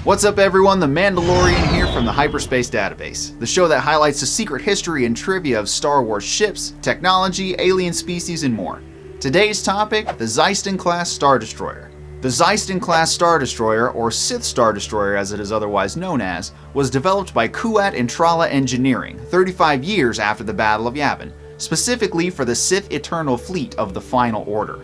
What's up everyone, the Mandalorian here from the Hyperspace Database, the show that highlights the secret history and trivia of Star Wars ships, technology, alien species, and more. Today's topic, the Xyston class Star Destroyer. The Xyston class Star Destroyer, or Sith Star Destroyer as it is otherwise known as, was developed by Kuat and Trala Engineering 35 years after the Battle of Yavin, specifically for the Sith Eternal fleet of the Final Order.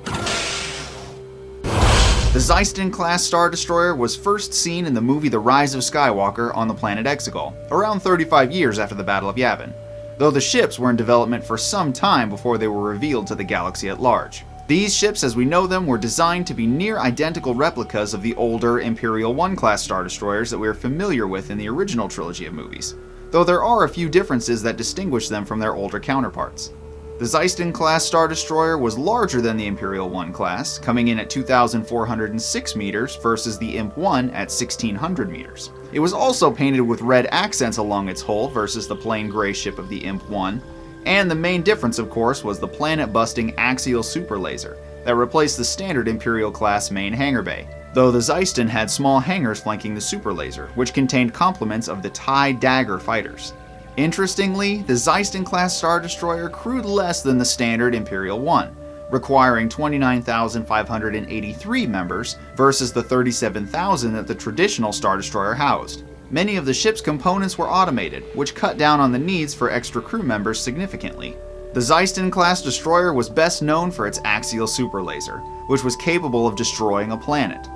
The Xyston class Star Destroyer was first seen in the movie The Rise of Skywalker on the planet Exegol, around 35 years after the Battle of Yavin, though the ships were in development for some time before they were revealed to the galaxy at large. These ships as we know them were designed to be near identical replicas of the older Imperial 1 class Star Destroyers that we are familiar with in the original trilogy of movies, though there are a few differences that distinguish them from their older counterparts. The Xyston class Star Destroyer was larger than the Imperial 1 class, coming in at 2,406 meters versus the Imp 1 at 1,600 meters. It was also painted with red accents along its hull versus the plain gray ship of the Imp 1, and the main difference of course was the planet-busting axial super laser that replaced the standard Imperial class main hangar bay, though the Xyston had small hangars flanking the super laser, which contained complements of the TIE Dagger fighters. Interestingly, the Xyston class Star Destroyer crewed less than the standard Imperial 1, requiring 29,583 members versus the 37,000 that the traditional Star Destroyer housed. Many of the ship's components were automated, which cut down on the needs for extra crew members significantly. The Xyston class destroyer was best known for its axial super laser, which was capable of destroying a planet.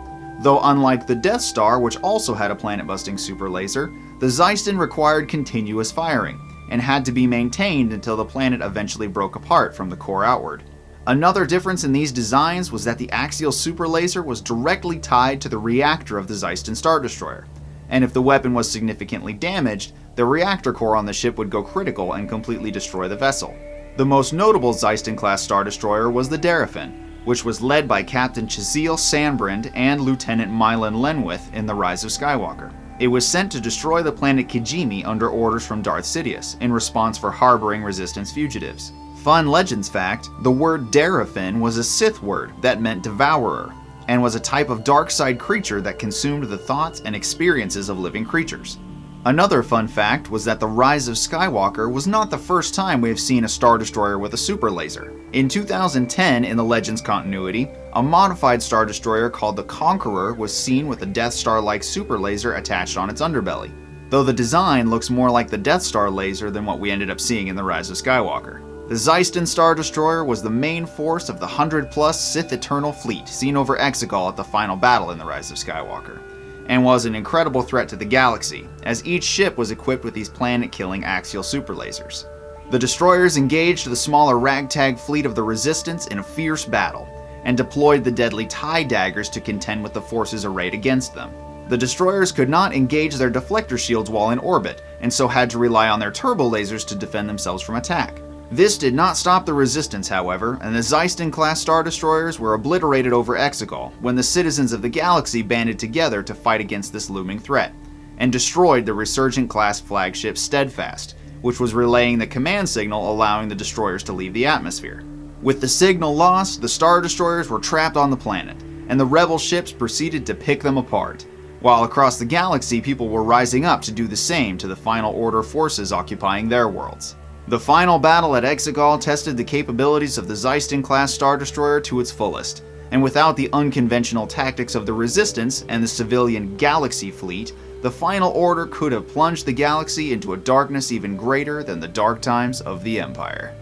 Though unlike the Death Star, which also had a planet-busting super laser, the Xyston required continuous firing, and had to be maintained until the planet eventually broke apart from the core outward. Another difference in these designs was that the axial super laser was directly tied to the reactor of the Xyston Star Destroyer, and if the weapon was significantly damaged, the reactor core on the ship would go critical and completely destroy the vessel. The most notable Xyston-class Star Destroyer was the Daraphin, which was led by Captain Chazeel Sandbrand and Lieutenant Mylan Lenwith in The Rise of Skywalker. It was sent to destroy the planet Kijimi under orders from Darth Sidious, in response for harboring Resistance fugitives. Fun Legends fact, the word Daraphin was a Sith word that meant devourer, and was a type of dark side creature that consumed the thoughts and experiences of living creatures. Another fun fact was that The Rise of Skywalker was not the first time we have seen a Star Destroyer with a super laser. In 2010, in the Legends continuity, a modified Star Destroyer called the Conqueror was seen with a Death Star-like super laser attached on its underbelly, though the design looks more like the Death Star laser than what we ended up seeing in The Rise of Skywalker. The Xyston Star Destroyer was the main force of the 100-plus Sith Eternal fleet seen over Exegol at the final battle in The Rise of Skywalker, and was an incredible threat to the galaxy, as each ship was equipped with these planet-killing axial super lasers. The destroyers engaged the smaller ragtag fleet of the Resistance in a fierce battle, and deployed the deadly TIE Daggers to contend with the forces arrayed against them. The destroyers could not engage their deflector shields while in orbit, and so had to rely on their turbo lasers to defend themselves from attack. This did not stop the Resistance, however, and the Xyston-class Star Destroyers were obliterated over Exegol when the citizens of the galaxy banded together to fight against this looming threat, and destroyed the Resurgent-class flagship Steadfast, which was relaying the command signal allowing the destroyers to leave the atmosphere. With the signal lost, the Star Destroyers were trapped on the planet, and the Rebel ships proceeded to pick them apart, while across the galaxy people were rising up to do the same to the Final Order forces occupying their worlds. The final battle at Exegol tested the capabilities of the Xyston-class Star Destroyer to its fullest, and without the unconventional tactics of the Resistance and the civilian Galaxy fleet, the Final Order could have plunged the galaxy into a darkness even greater than the dark times of the Empire.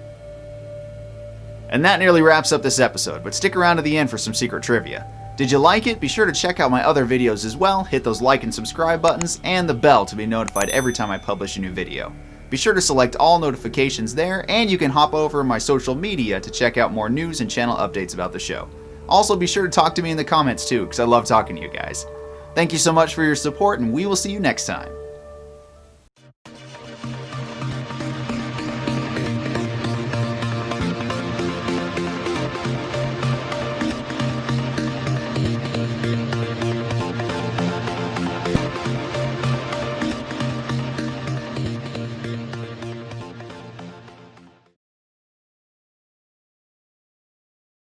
And that nearly wraps up this episode, but stick around to the end for some secret trivia. Did you like it? Be sure to check out my other videos as well, hit those like and subscribe buttons, and the bell to be notified every time I publish a new video. Be sure to select all notifications there, and you can hop over my social media to check out more news and channel updates about the show. Also, be sure to talk to me in the comments too, because I love talking to you guys. Thank you so much for your support, and we will see you next time.